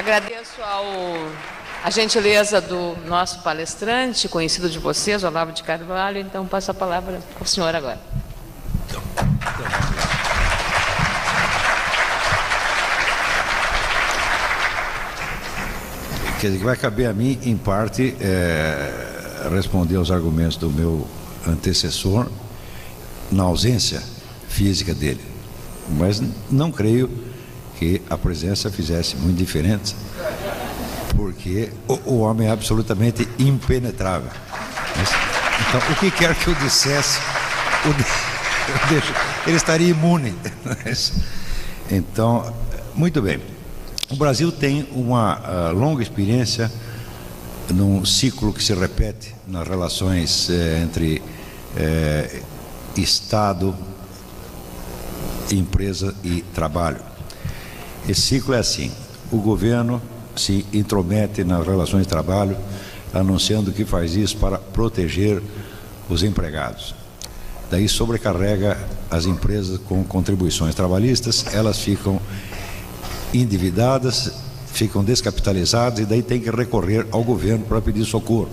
Agradeço a gentileza do nosso palestrante, conhecido de vocês, Olavo de Carvalho. Então, passo a palavra ao senhor agora. Quer dizer, que vai caber a mim, em parte, responder aos argumentos do meu antecessor na ausência física dele. Mas não creio que a presença fizesse muito diferença, porque o homem é absolutamente impenetrável. Então, o que quer que eu dissesse, ele estaria imune. Então, muito bem. O Brasil tem uma longa experiência num ciclo que se repete nas relações entre Estado, empresa e trabalho. Esse ciclo é assim: o governo se intromete nas relações de trabalho, anunciando que faz isso para proteger os empregados. Daí sobrecarrega as empresas com contribuições trabalhistas, elas ficam endividadas, ficam descapitalizadas e daí tem que recorrer ao governo para pedir socorro.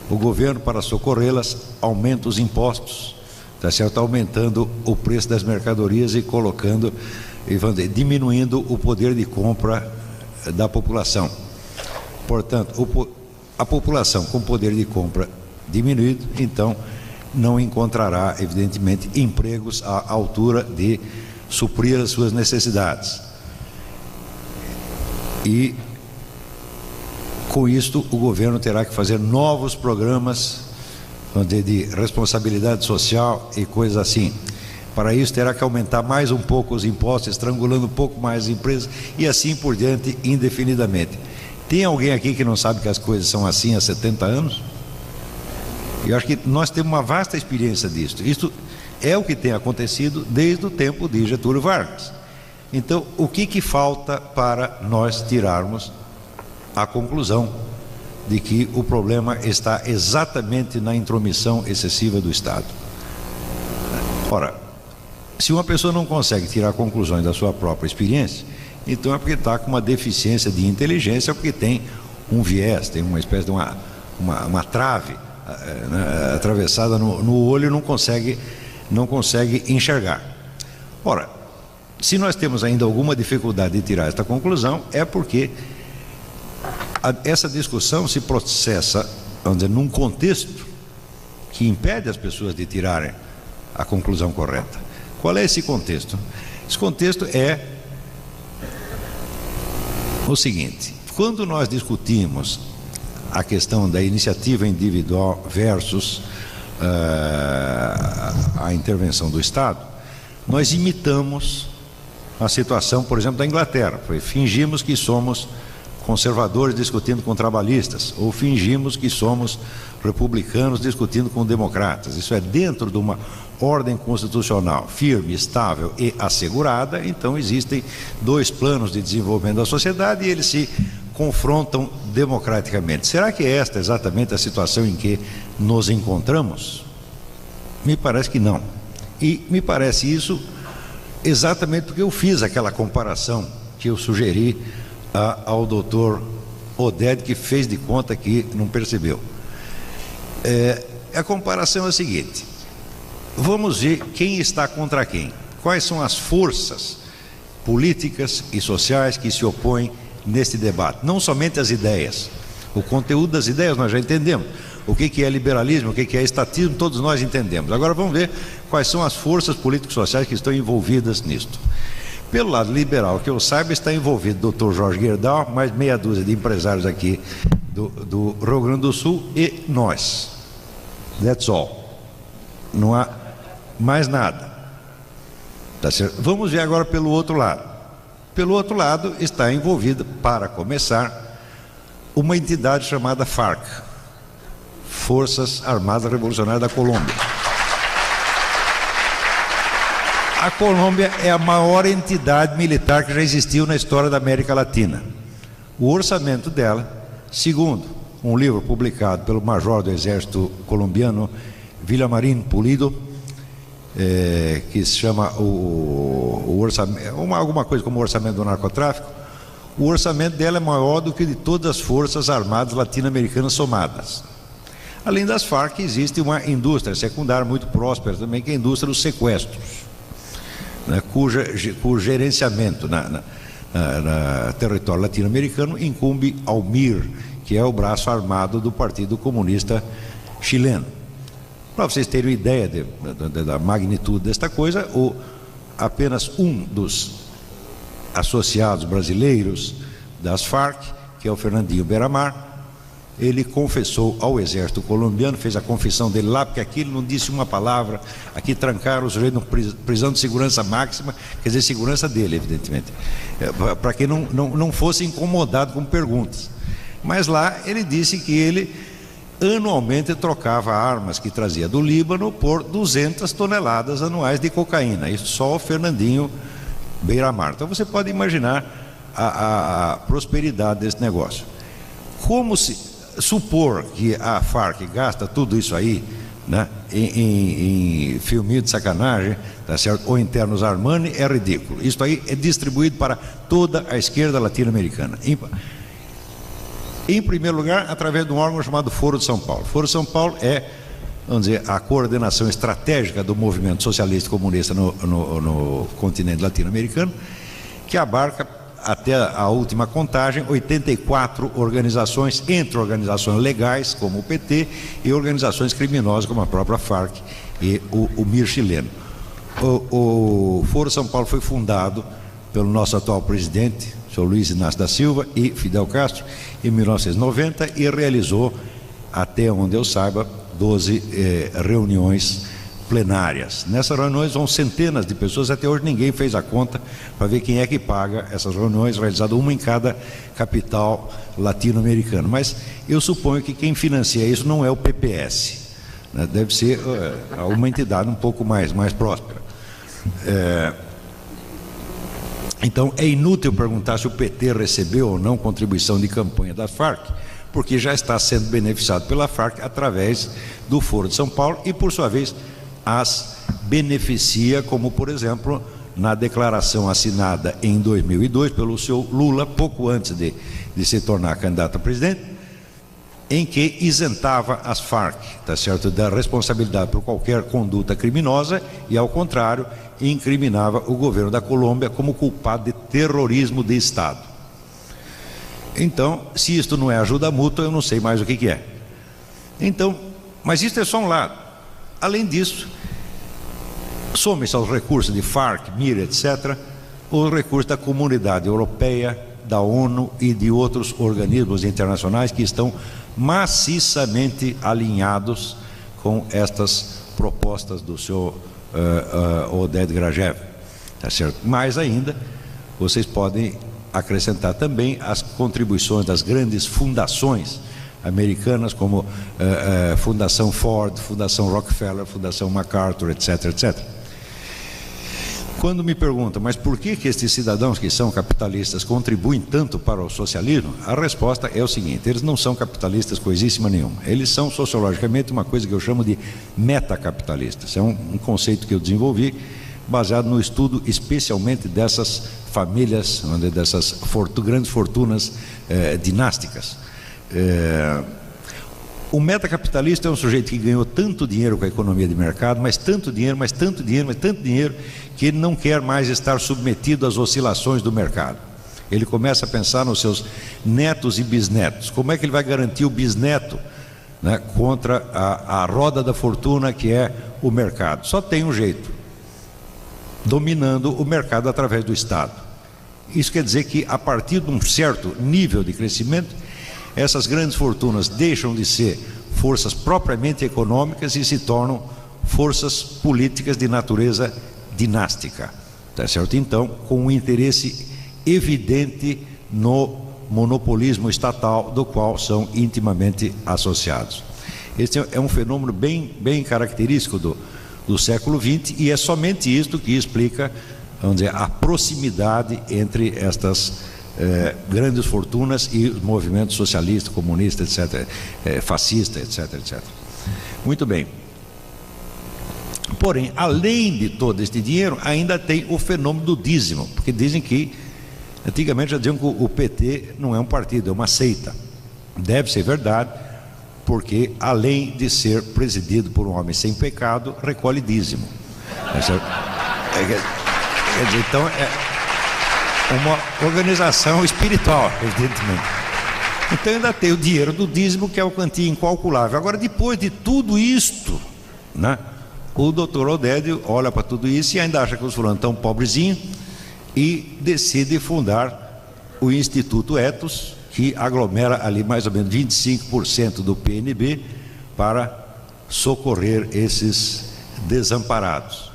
O governo, para socorrê-las, aumenta os impostos, tá certo? Aumentando o preço das mercadorias e colocando, diminuindo o poder de compra da população. Portanto, a população com poder de compra diminuído, então não encontrará, evidentemente, empregos à altura de suprir as suas necessidades. E, com isto, o governo terá que fazer novos programas de responsabilidade social e coisas assim. Para isso, terá que aumentar mais um pouco os impostos, estrangulando um pouco mais as empresas e assim por diante, indefinidamente. Tem alguém aqui que não sabe que as coisas são assim há 70 anos? Eu acho que nós temos uma vasta experiência disso. Isto é o que tem acontecido desde o tempo de Getúlio Vargas. Então, o que falta para nós tirarmos a conclusão de que o problema está exatamente na intromissão excessiva do Estado? Ora, se uma pessoa não consegue tirar conclusões da sua própria experiência, então é porque está com uma deficiência de inteligência, porque tem um viés, tem uma espécie de uma trave atravessada no olho e não consegue enxergar. Ora, se nós temos ainda alguma dificuldade de tirar esta conclusão, é porque essa discussão se processa, vamos dizer, num contexto que impede as pessoas de tirarem a conclusão correta. Qual é esse contexto? Esse contexto é o seguinte: quando nós discutimos a questão da iniciativa individual versus a intervenção do Estado, nós imitamos a situação, por exemplo, da Inglaterra. Fingimos que somos conservadores discutindo com trabalhistas, ou fingimos que somos republicanos discutindo com democratas. Isso é dentro de uma ordem constitucional firme, estável e assegurada. Então existem dois planos de desenvolvimento da sociedade e eles se confrontam democraticamente. Será que esta é exatamente a situação em que nos encontramos? Me parece que não. E me parece isso exatamente porque eu fiz aquela comparação que eu sugeri ao doutor Oded, que fez de conta que não percebeu. A comparação é a seguinte: vamos ver quem está contra quem. Quais são as forças políticas e sociais que se opõem neste debate? Não somente as ideias. O conteúdo das ideias nós já entendemos. O que é liberalismo, o que é estatismo, todos nós entendemos. Agora vamos ver quais são as forças políticas sociais que estão envolvidas nisto. Pelo lado liberal, que eu saiba, está envolvido o Dr. Jorge Gerdau, mais meia dúzia de empresários aqui do Rio Grande do Sul e nós. That's all. Não há mais nada. Tá certo? Vamos ver agora pelo outro lado. Pelo outro lado está envolvida, para começar, uma entidade chamada FARC, Forças Armadas Revolucionárias da Colômbia. A Colômbia é a maior entidade militar que já existiu na história da América Latina. O orçamento dela, segundo um livro publicado pelo major do exército colombiano, Villamarín Pulido, que se chama o orçamento, alguma coisa como o orçamento do narcotráfico, o orçamento dela é maior do que de todas as forças armadas latino-americanas somadas. Além das Farc, existe uma indústria secundária muito próspera também, que é a indústria dos sequestros, né, cujo gerenciamento na território latino-americano incumbe ao MIR, que é o braço armado do Partido Comunista Chileno. Para vocês terem uma ideia da magnitude desta coisa, apenas um dos associados brasileiros das Farc, que é o Fernandinho Beiramar, ele confessou ao exército colombiano, fez a confissão dele lá, porque aqui ele não disse uma palavra, aqui trancaram o sujeito em prisão de segurança máxima, quer dizer, segurança dele, evidentemente, para que não fosse incomodado com perguntas. Mas lá ele disse que ele anualmente trocava armas que trazia do Líbano por 200 toneladas anuais de cocaína, isso só o Fernandinho Beiramar. Então você pode imaginar a prosperidade desse negócio. Como se supor que a Farc gasta tudo isso aí, né, em filminho de sacanagem, tá certo? Ou internos Armani, é ridículo. Isso aí é distribuído para toda a esquerda latino-americana. Em primeiro lugar, através de um órgão chamado Foro de São Paulo. Foro de São Paulo é, vamos dizer, a coordenação estratégica do movimento socialista e comunista no continente latino-americano, que abarca, até a última contagem, 84 organizações, entre organizações legais, como o PT, e organizações criminosas, como a própria Farc e o MIR chileno. O Foro São Paulo foi fundado pelo nosso atual presidente, o senhor Luiz Inácio da Silva e Fidel Castro, em 1990, e realizou, até onde eu saiba, 12 reuniões plenárias. Nessas reuniões vão centenas de pessoas, até hoje ninguém fez a conta para ver quem é que paga essas reuniões, realizadas uma em cada capital latino-americana. Mas eu suponho que quem financia isso não é o PPS, né? Deve ser uma entidade um pouco mais próspera. Então é inútil perguntar se o PT recebeu ou não contribuição de campanha da Farc, porque já está sendo beneficiado pela Farc através do Foro de São Paulo e, por sua vez, as beneficia, como por exemplo na declaração assinada em 2002 pelo senhor Lula, pouco antes de se tornar candidato a presidente, em que isentava as Farc, tá certo, da responsabilidade por qualquer conduta criminosa e, ao contrário, incriminava o governo da Colômbia como culpado de terrorismo de Estado. Então, se isto não é ajuda mútua, eu não sei mais o que é. Então, mas isso é só um lado. Além disso, some-se aos recursos de Farc, MIR, etc., os recursos da Comunidade Europeia, da ONU e de outros organismos internacionais que estão maciçamente alinhados com estas propostas do senhor Oded Grajew, tá certo? Mais ainda, vocês podem acrescentar também as contribuições das grandes fundações americanas, como Fundação Ford, Fundação Rockefeller, Fundação MacArthur, etc., etc. Quando me perguntam, mas por que estes cidadãos que são capitalistas contribuem tanto para o socialismo? A resposta é o seguinte: eles não são capitalistas coisíssima nenhuma. Eles são sociologicamente uma coisa que eu chamo de metacapitalistas. É um conceito que eu desenvolvi baseado no estudo especialmente dessas famílias, dessas grandes fortunas dinásticas. O metacapitalista é um sujeito que ganhou tanto dinheiro com a economia de mercado, mas tanto dinheiro, mas tanto dinheiro, mas tanto dinheiro, que ele não quer mais estar submetido às oscilações do mercado. Ele começa a pensar nos seus netos e bisnetos. Como é que ele vai garantir o bisneto, né, contra a roda da fortuna, que é o mercado? Só tem um jeito: dominando o mercado através do Estado. Isso quer dizer que, a partir de um certo nível de crescimento, essas grandes fortunas deixam de ser forças propriamente econômicas e se tornam forças políticas de natureza dinástica, tá certo? Então, com um interesse evidente no monopolismo estatal, do qual são intimamente associados. Este é um fenômeno bem característico do século XX, e é somente isto que explica, vamos dizer, a proximidade entre estas grandes fortunas e os movimentos socialistas, comunistas, etc., fascistas, etc., etc. Muito bem. Porém, além de todo este dinheiro, ainda tem o fenômeno do dízimo, porque dizem que Antigamente já diziam que o PT não é um partido, é uma seita. Deve ser verdade, porque além de ser presidido por um homem sem pecado, recolhe dízimo. Então é uma organização espiritual, evidentemente. Então ainda tem o dinheiro do dízimo, que é o quantia incalculável. Agora, depois de tudo isto, né, o doutor Oded olha para tudo isso e ainda acha que os fulanos estão pobrezinhos e decide fundar o Instituto Ethos, que aglomera ali mais ou menos 25% do PNB para socorrer esses desamparados.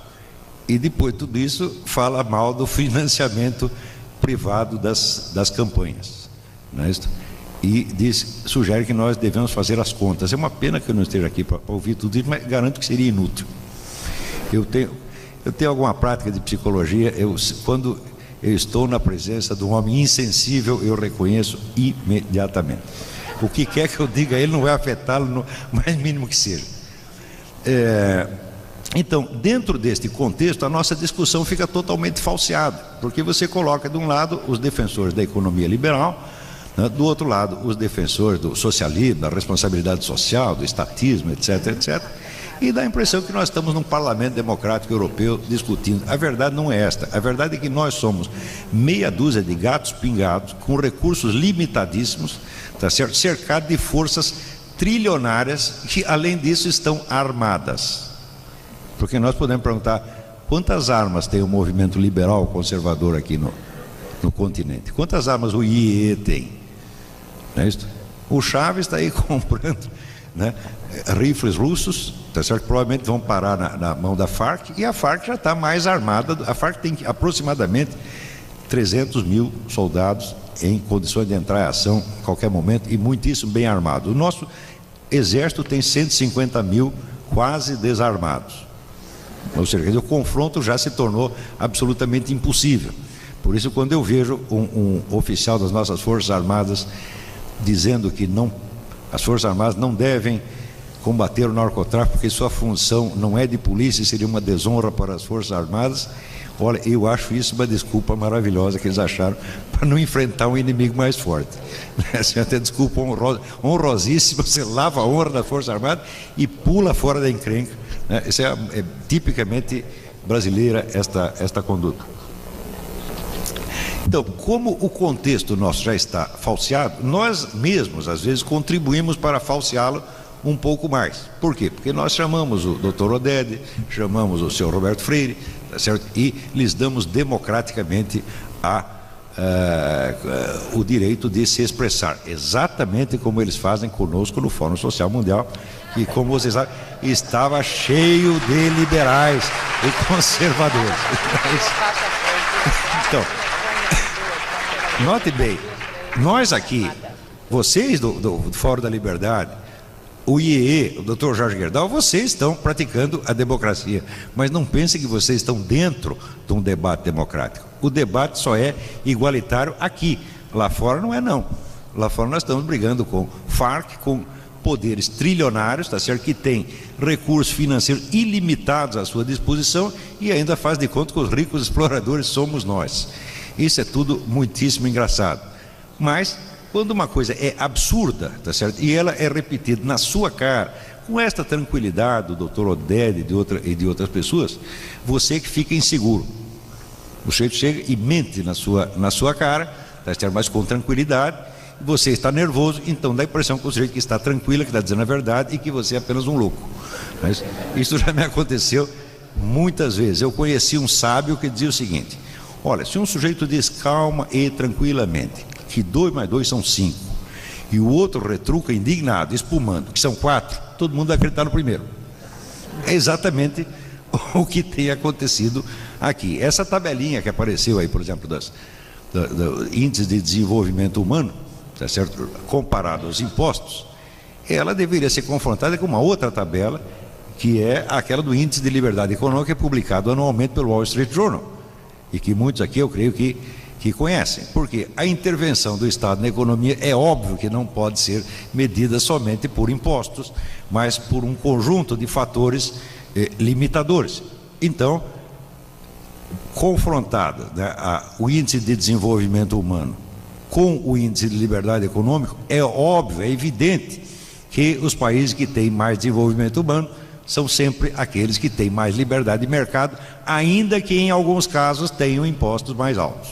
E depois de tudo isso fala mal do financiamento privado das campanhas, não é isso? E sugere que nós devemos fazer as contas. É uma pena que eu não esteja aqui para ouvir tudo isso, mas garanto que seria inútil. Eu tenho alguma prática de psicologia. Quando eu estou na presença de um homem insensível, eu reconheço imediatamente. O que quer que eu diga a ele não vai afetá-lo no mais mínimo que seja. Então, dentro deste contexto, a nossa discussão fica totalmente falseada, porque você coloca de um lado os defensores da economia liberal, né, do outro lado os defensores do socialismo, da responsabilidade social, do estatismo, etc, etc, e dá a impressão que nós estamos num parlamento democrático europeu discutindo. A verdade não é esta. A verdade é que nós somos meia dúzia de gatos pingados com recursos limitadíssimos, tá certo? Cercados de forças trilionárias que, além disso, estão armadas. Porque nós podemos perguntar: quantas armas tem o movimento liberal conservador aqui no continente? Quantas armas o IEE tem? Não é isso? O Chaves está aí comprando, né, rifles russos, tá certo? Provavelmente vão parar na mão da Farc, e a Farc já está mais armada. A Farc tem aproximadamente 300 mil soldados em condições de entrar em ação a qualquer momento, e muitíssimo bem armado. O nosso exército tem 150 mil quase desarmados. Ou seja, o confronto já se tornou absolutamente impossível. Por isso, quando eu vejo um oficial das nossas Forças Armadas dizendo que as Forças Armadas não devem combater o narcotráfico porque sua função não é de polícia e seria uma desonra para as Forças Armadas, olha, eu acho isso uma desculpa maravilhosa que eles acharam para não enfrentar um inimigo mais forte. Essa é até desculpa honrosíssima. Você lava a honra das Forças Armadas e pula fora da encrenca. Isso é tipicamente brasileira, esta conduta. Então, como o contexto nosso já está falseado, nós mesmos, às vezes, contribuímos para falseá-lo um pouco mais. Por quê? Porque nós chamamos o Dr. Oded, chamamos o senhor Roberto Freire, tá certo? E lhes damos democraticamente o direito de se expressar, exatamente como eles fazem conosco no Fórum Social Mundial, que, como vocês sabem, estava cheio de liberais e conservadores. Então, note bem, nós aqui, vocês do Fórum da Liberdade, o IEE, o Dr. Jorge Gerdau, vocês estão praticando a democracia, mas não pensem que vocês estão dentro de um debate democrático. O debate só é igualitário aqui, lá fora não é não. Lá fora nós estamos brigando com Farc, com poderes trilionários, tá certo, que tem recursos financeiros ilimitados à sua disposição e ainda faz de conta que os ricos exploradores somos nós. Isso é tudo muitíssimo engraçado. Mas quando uma coisa é absurda, tá certo, e ela é repetida na sua cara, com esta tranquilidade do Dr. Oded e de outras pessoas, você que fica inseguro. O sujeito chega e mente na sua cara, tá certo, mas com tranquilidade. Você está nervoso, então dá a impressão que o sujeito que está tranquilo, que está dizendo a verdade, e que você é apenas um louco. Mas isso já me aconteceu muitas vezes. Eu conheci um sábio que dizia o seguinte: olha, se um sujeito diz calma e tranquilamente que 2 mais 2 são 5, e o outro retruca indignado, espumando, que são 4, todo mundo vai acreditar no primeiro. É exatamente o que tem acontecido aqui. Essa tabelinha que apareceu aí, por exemplo, do índice de desenvolvimento humano, tá certo, comparado aos impostos, ela deveria ser confrontada com uma outra tabela, que é aquela do índice de liberdade econômica, que é publicado anualmente pelo Wall Street Journal, e que muitos aqui eu creio que conhecem, porque a intervenção do Estado na economia é óbvio que não pode ser medida somente por impostos, mas por um conjunto de fatores limitadores. Então, confrontada, né, o índice de desenvolvimento humano com o índice de liberdade econômica, é óbvio, é evidente que os países que têm mais desenvolvimento humano são sempre aqueles que têm mais liberdade de mercado, ainda que em alguns casos tenham impostos mais altos.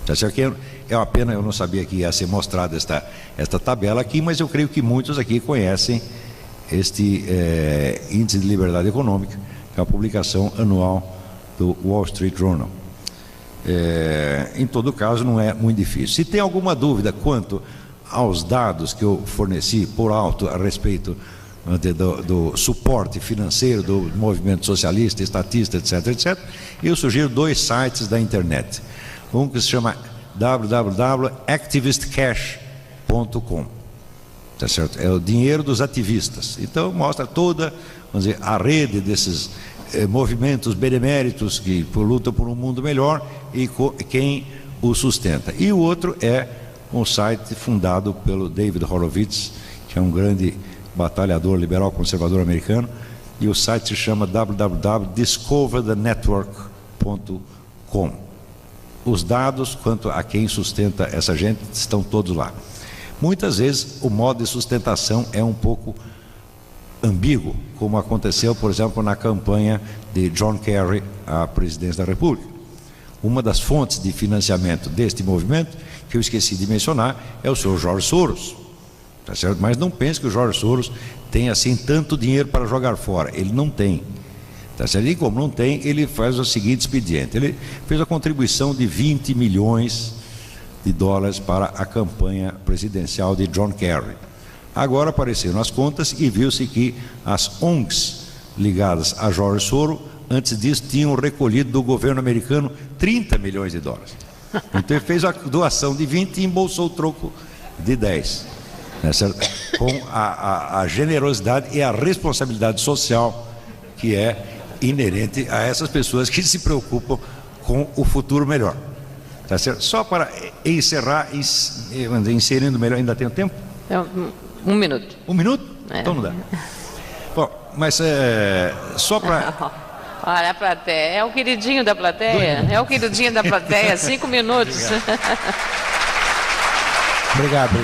Essa aqui é uma pena, eu não sabia que ia ser mostrada esta tabela aqui, mas eu creio que muitos aqui conhecem este índice de liberdade econômica, que é a publicação anual do Wall Street Journal. Em todo caso, não é muito difícil. Se tem alguma dúvida quanto aos dados que eu forneci por alto a respeito do suporte financeiro do movimento socialista, estatista, etc., etc., eu sugiro 2 sites da internet. Um que se chama www.activistcash.com. Tá certo? É o dinheiro dos ativistas. Então mostra toda, vamos dizer, a rede desses movimentos beneméritos que lutam por um mundo melhor e quem o sustenta. E o outro é um site fundado pelo David Horowitz, que é um grande batalhador liberal conservador americano, e o site se chama www.discoverthenetwork.com. Os dados quanto a quem sustenta essa gente estão todos lá. Muitas vezes o modo de sustentação é um pouco ambíguo, como aconteceu, por exemplo, na campanha de John Kerry à presidência da República. Uma das fontes de financiamento deste movimento, que eu esqueci de mencionar, é o senhor George Soros. Tá certo? Mas não pense que o George Soros tem assim tanto dinheiro para jogar fora. Ele não tem. Tá certo? E como não tem, ele faz o seguinte expediente. Ele fez a contribuição de 20 milhões de dólares para a campanha presidencial de John Kerry. Agora apareceram as contas e viu-se que as ONGs ligadas a George Soros, antes disso, tinham recolhido do governo americano 30 milhões de dólares. Então ele fez a doação de 20 e embolsou o troco de 10. Né, certo? Com a generosidade e a responsabilidade social que é inerente a essas pessoas que se preocupam com o futuro melhor. Tá certo? Só para encerrar, inserindo melhor, ainda tenho tempo? 1 minuto. 1 minuto? Então não dá. Bom, mas só para... Olha a plateia, é o queridinho da plateia, 5 minutos. Obrigado.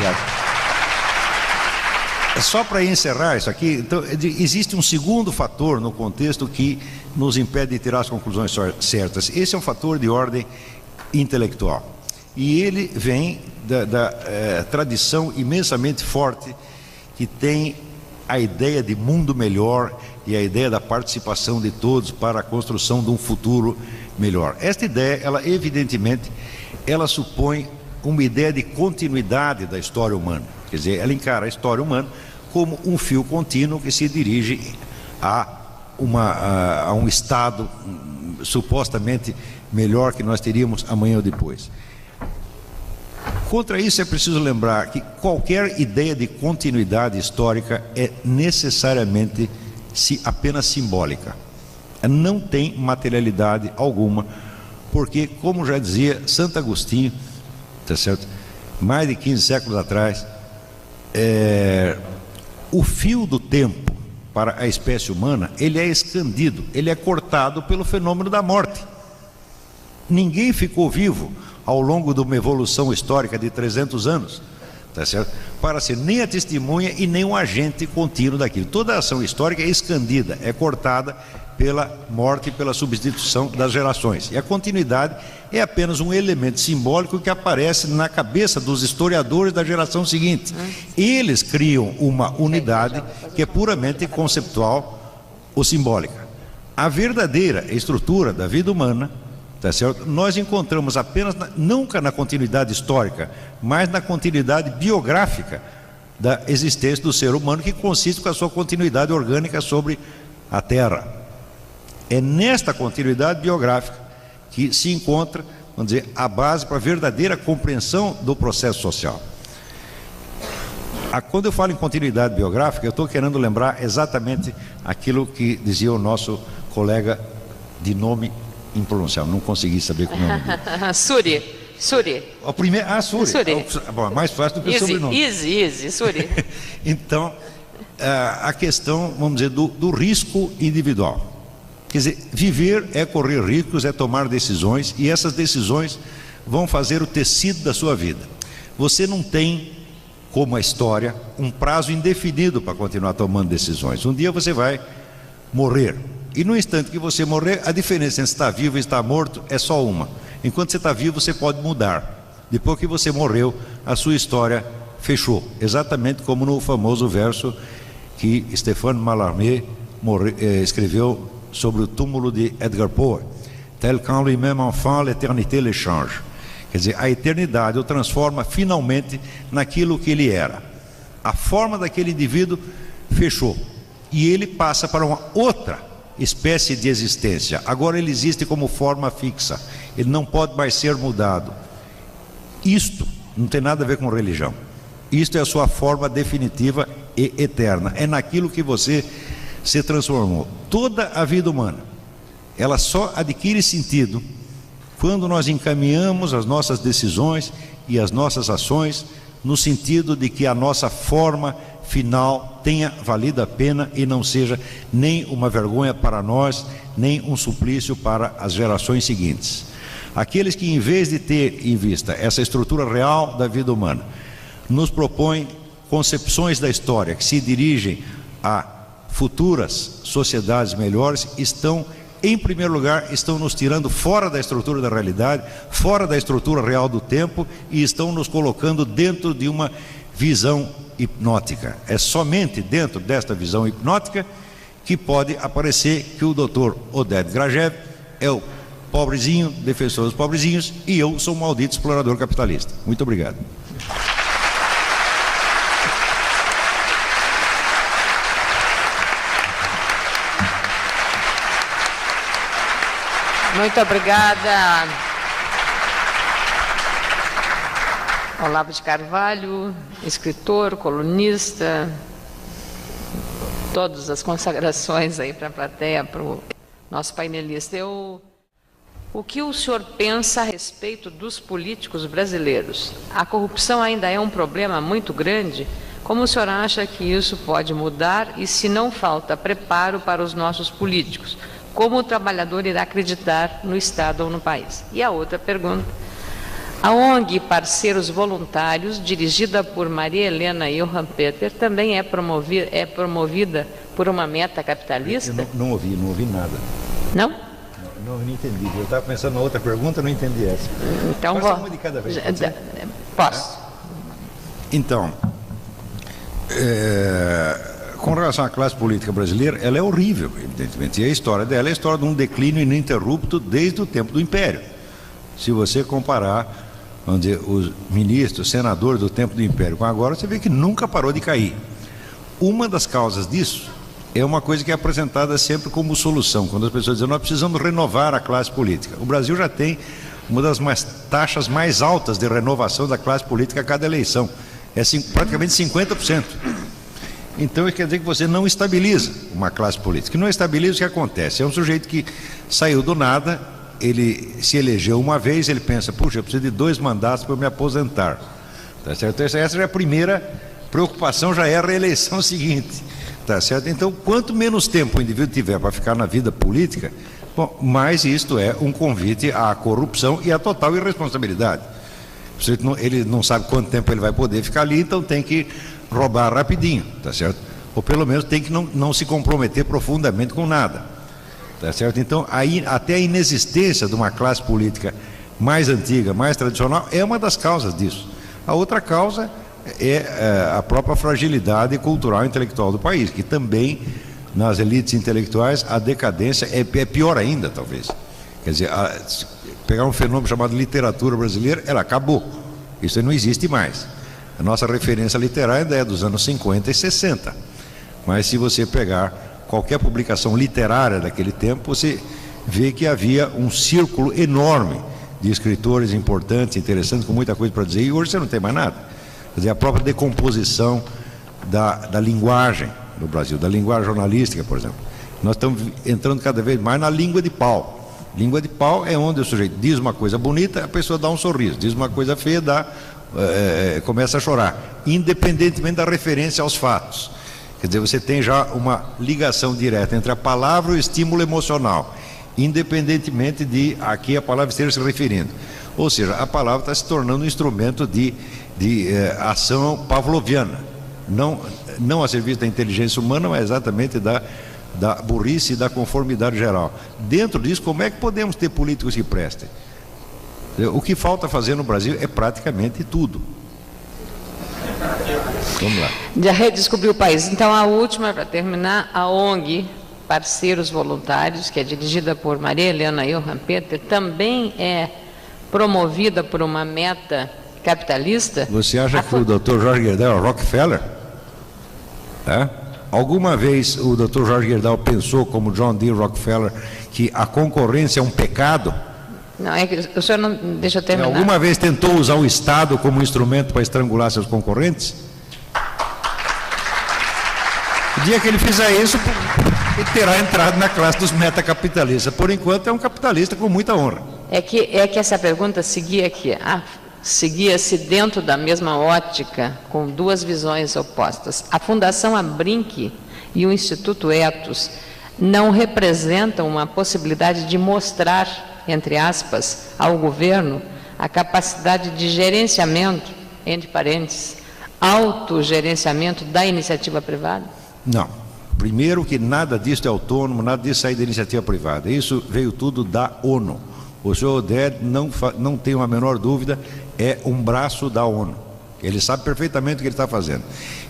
Só para encerrar isso aqui, então, existe um segundo fator no contexto que nos impede de tirar as conclusões certas. Esse é um fator de ordem intelectual. E ele vem da tradição imensamente forte que tem a ideia de mundo melhor e a ideia da participação de todos para a construção de um futuro melhor. Esta ideia, ela evidentemente, ela supõe uma ideia de continuidade da história humana. Quer dizer, ela encara a história humana como um fio contínuo que se dirige a um estado supostamente melhor que nós teríamos amanhã ou depois. Contra isso é preciso lembrar que qualquer ideia de continuidade histórica é necessariamente apenas simbólica. Não tem materialidade alguma, porque, como já dizia Santo Agostinho, tá certo? Mais de 15 séculos atrás, o fio do tempo para a espécie humana, ele é escandido, ele é cortado pelo fenômeno da morte. Ninguém ficou vivo ao longo de uma evolução histórica de 300 anos, tá certo? Para ser nem a testemunha e nem um agente contínuo daquilo. Toda a ação histórica é escandida, é cortada pela morte e pela substituição das gerações. E a continuidade é apenas um elemento simbólico que aparece na cabeça dos historiadores da geração seguinte. Eles criam uma unidade que é puramente conceptual ou simbólica. A verdadeira estrutura da vida humana, tá certo? Nós encontramos apenas, nunca na continuidade histórica, mas na continuidade biográfica da existência do ser humano, que consiste com a sua continuidade orgânica sobre a Terra. É nesta continuidade biográfica que se encontra, vamos dizer, a base para a verdadeira compreensão do processo social. Quando eu falo em continuidade biográfica, eu estou querendo lembrar exatamente aquilo que dizia o nosso colega de nome impronunciável, não consegui saber como é o nome dele. Suri. O primeiro, Suri. Bom, é mais fácil do que o sobrenome. Suri. Então, a questão, vamos dizer, do risco individual. Quer dizer, viver é correr riscos, é tomar decisões, e essas decisões vão fazer o tecido da sua vida. Você não tem, como a história, um prazo indefinido para continuar tomando decisões. Um dia você vai morrer, e no instante que você morrer, a diferença entre estar vivo e estar morto é só uma. Enquanto você está vivo, você pode mudar. Depois que você morreu, a sua história fechou, exatamente como no famoso verso que Stéphane Mallarmé escreveu sobre o túmulo de Edgar Poe: tel qu'en lui-même enfant, l'éternité le change. Quer dizer, a eternidade o transforma finalmente naquilo que ele era. A forma daquele indivíduo fechou, e ele passa para uma outra espécie de existência. Agora ele existe como forma fixa, ele não pode mais ser mudado. Isto não tem nada a ver com religião. Isto é a sua forma definitiva e eterna. É naquilo que você se transformou. Toda a vida humana, ela só adquire sentido quando nós encaminhamos as nossas decisões e as nossas ações no sentido de que a nossa forma final tenha valido a pena e não seja nem uma vergonha para nós, nem um suplício para as gerações seguintes. Aqueles que, em vez de ter em vista essa estrutura real da vida humana, nos propõem concepções da história que se dirigem a futuras sociedades melhores, em primeiro lugar, estão nos tirando fora da estrutura da realidade, fora da estrutura real do tempo, e estão nos colocando dentro de uma visão hipnótica. É somente dentro desta visão hipnótica que pode aparecer que o Dr. Oded Grajew é o pobrezinho, defensor dos pobrezinhos, e eu sou um maldito explorador capitalista. Muito obrigado. Muito obrigada, Olavo de Carvalho, escritor, colunista, todas as consagrações aí para a plateia, para o nosso painelista. O que o senhor pensa a respeito dos políticos brasileiros? A corrupção ainda é um problema muito grande? Como o senhor acha que isso pode mudar, e se não falta preparo para os nossos políticos, como o trabalhador irá acreditar no Estado ou no país? E a outra pergunta: a ONG Parceiros Voluntários, dirigida por Maria Helena Johan Peter, também é promovida por uma meta capitalista? Eu não ouvi nada. Não? Não entendi. Eu estava pensando na outra pergunta, não entendi essa. Então, uma de cada vez. Posso? Então, com relação à classe política brasileira, ela é horrível, evidentemente. E a história dela é a história de um declínio ininterrupto desde o tempo do Império. Se você comparar onde os ministros, senadores do tempo do Império com agora, você vê que nunca parou de cair. Uma das causas disso é uma coisa que é apresentada sempre como solução, quando as pessoas dizem: nós precisamos renovar a classe política. O Brasil já tem uma das taxas mais altas de renovação da classe política a cada eleição. É praticamente 50%. Então, isso quer dizer que você não estabiliza uma classe política. E não estabiliza, o que acontece? É um sujeito que saiu do nada, ele se elegeu uma vez, ele pensa: puxa, eu preciso de 2 mandatos para eu me aposentar. Tá certo? Essa é a primeira preocupação, já é a reeleição seguinte. Tá certo? Então, quanto menos tempo o indivíduo tiver para ficar na vida política, bom, mais isto é um convite à corrupção e à total irresponsabilidade. Ele não sabe quanto tempo ele vai poder ficar ali, então tem que roubar rapidinho, tá certo? Ou pelo menos tem que não se comprometer profundamente com nada, tá certo? Então, até a inexistência de uma classe política mais antiga, mais tradicional, é uma das causas disso. A outra causa é a própria fragilidade cultural e intelectual do país, que também, nas elites intelectuais, a decadência é pior ainda, talvez. Quer dizer, pegar um fenômeno chamado literatura brasileira, ela acabou. Isso não existe mais. A nossa referência literária ainda é dos anos 50 e 60. Mas se você pegar qualquer publicação literária daquele tempo, você vê que havia um círculo enorme de escritores importantes, interessantes, com muita coisa para dizer, e hoje você não tem mais nada. Quer dizer, a própria decomposição da linguagem no Brasil, da linguagem jornalística, por exemplo. Nós estamos entrando cada vez mais na língua de pau. Língua de pau é onde o sujeito diz uma coisa bonita, a pessoa dá um sorriso, diz uma coisa feia, começa a chorar, independentemente da referência aos fatos. Quer dizer, você tem já uma ligação direta entre a palavra e o estímulo emocional, independentemente de a que a palavra esteja se referindo. Ou seja, a palavra está se tornando um instrumento de ação pavloviana, não a serviço da inteligência humana, mas exatamente da burrice e da conformidade geral. Dentro disso, como é que podemos ter políticos que prestem? O que falta fazer no Brasil é praticamente tudo. Vamos lá. De redescobrir o país. Então, a última, para terminar, a ONG Parceiros Voluntários, que é dirigida por Maria Helena Johann Peter, também é promovida por uma meta capitalista. Você acha que o Dr. Jorge Gerdau é Rockefeller? É? Alguma vez o Dr. Jorge Gerdau pensou, como John D. Rockefeller, que a concorrência é um pecado? Não, é que o senhor não deixa eu terminar. Alguma vez tentou usar o Estado como instrumento para estrangular seus concorrentes? O dia que ele fizer isso, ele terá entrado na classe dos metacapitalistas. Por enquanto, é um capitalista com muita honra. É que essa pergunta seguia-se dentro da mesma ótica, com duas visões opostas. A Fundação Abrinq e o Instituto Etos não representam uma possibilidade de mostrar, entre aspas, ao governo a capacidade de gerenciamento, entre parênteses, autogerenciamento da iniciativa privada? Não. Primeiro que nada disso é autônomo, nada disso sai da iniciativa privada. Isso veio tudo da ONU. O senhor Oded não tem uma menor dúvida, é um braço da ONU. Ele sabe perfeitamente o que ele está fazendo.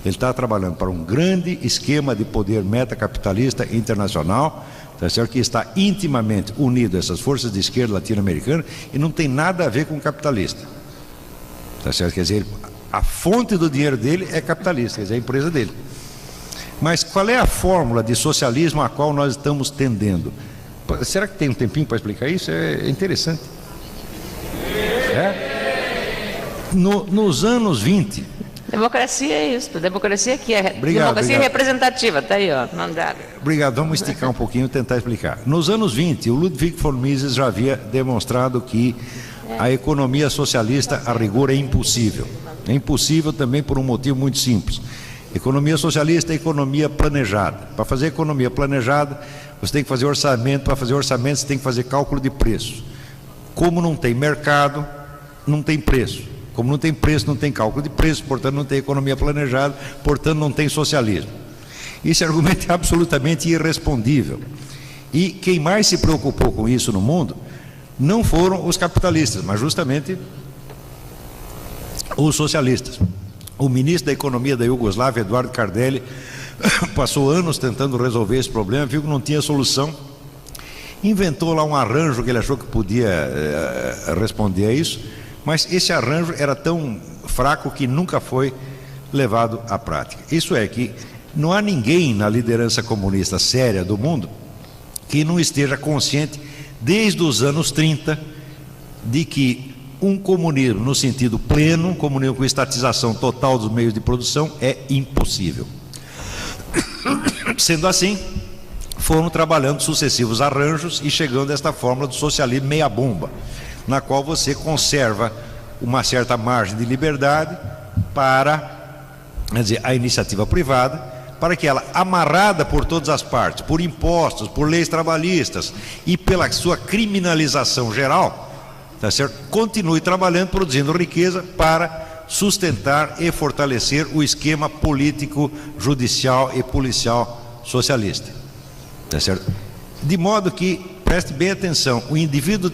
Ele está trabalhando para um grande esquema de poder metacapitalista internacional, tá certo? Que está intimamente unido a essas forças de esquerda latino-americana e não tem nada a ver com capitalista. Tá certo? Quer dizer, a fonte do dinheiro dele é capitalista, quer dizer, a empresa dele. Mas qual é a fórmula de socialismo a qual nós estamos tendendo? Será que tem um tempinho para explicar isso? É interessante. Nos anos 20... Democracia é isso, democracia aqui é democracia representativa, está aí, ó, mandado. Obrigado, vamos esticar um pouquinho e tentar explicar. Nos anos 20, o Ludwig von Mises já havia demonstrado que a economia socialista, a rigor, é impossível. É impossível também por um motivo muito simples. Economia socialista é economia planejada. Para fazer economia planejada, você tem que fazer orçamento. Para fazer orçamento, você tem que fazer cálculo de preço. Como não tem mercado, não tem preço. Como não tem preço, não tem cálculo de preço, portanto não tem economia planejada, portanto não tem socialismo. Esse argumento é absolutamente irrespondível. E quem mais se preocupou com isso no mundo não foram os capitalistas, mas justamente os socialistas. O ministro da Economia da Iugoslávia, Eduardo Cardelli, passou anos tentando resolver esse problema, viu que não tinha solução, inventou lá um arranjo que ele achou que podia responder a isso, mas esse arranjo era tão fraco que nunca foi levado à prática. Isso é que não há ninguém na liderança comunista séria do mundo que não esteja consciente, desde os anos 30, de que um comunismo no sentido pleno, um comunismo com estatização total dos meios de produção, é impossível. Sendo assim, foram trabalhando sucessivos arranjos e chegando a esta fórmula do socialismo meia bomba, na qual você conserva uma certa margem de liberdade para, quer dizer, a iniciativa privada, para que ela, amarrada por todas as partes, por impostos, por leis trabalhistas e pela sua criminalização geral, tá certo? Continue trabalhando, produzindo riqueza para sustentar e fortalecer o esquema político, judicial e policial socialista, tá certo? De modo que, preste bem atenção, o indivíduo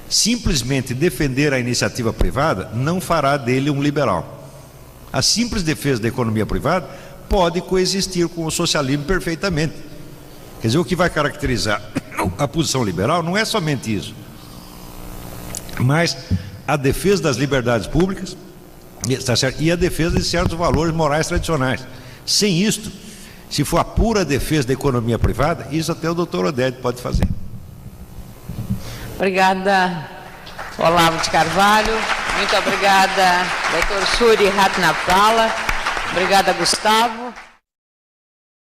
simplesmente defender a iniciativa privada não fará dele um liberal. A simples defesa da economia privada pode coexistir com o socialismo perfeitamente. Quer dizer, o que vai caracterizar a posição liberal não é somente isso, mas a defesa das liberdades públicas, está certo? E a defesa de certos valores morais tradicionais. Sem isto, se for a pura defesa da economia privada, isso até o doutor Oded pode fazer. Obrigada, Olavo de Carvalho. Muito obrigada, doutor Suri Ratnapala. Obrigada, Gustavo.